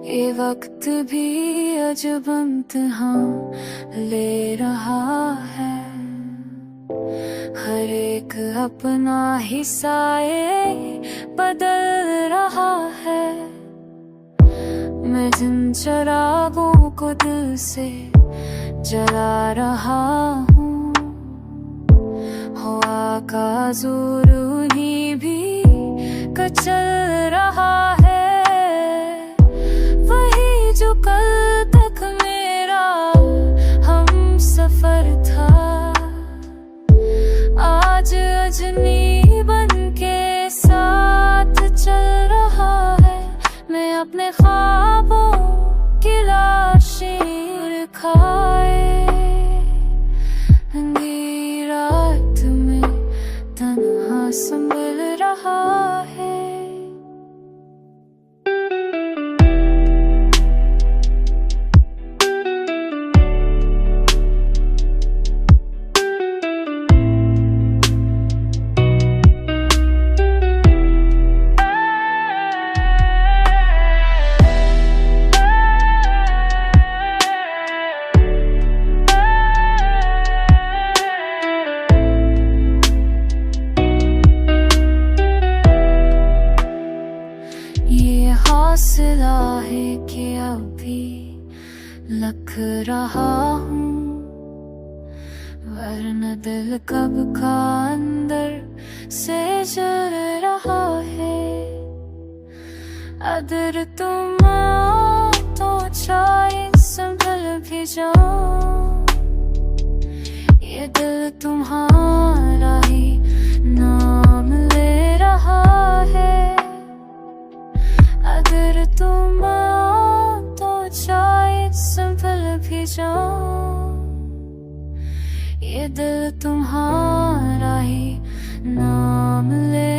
ये वक्त भी अजब इम्तिहान ले रहा है। हर एक अपना हिस्साए बदल रहा है। मैं जिन चिरागों को दिल से जला रहा हूँ, हवा का जोर उन्हीं भी कचल रहा है। वही जो कल तक मेरा हम सफर था, आज अजनी बन के साथ चल रहा है। मैं अपने ख्वाबों की लाशें खाए अंधेरी रात में तन्हा संभल रहा है। हौसला है कि अभी लख रहा हूँ, वरना दिल कब का अंदर से जल रहा है। अगर तुम आओ तो शायद संभल भी जाऊं, ये दिल तुम्हारा ही नाम ले रहा है। अगर तुम आओ तो शायद संभल भी जाऊं, ये दिल तुम्हारा ही नाम ले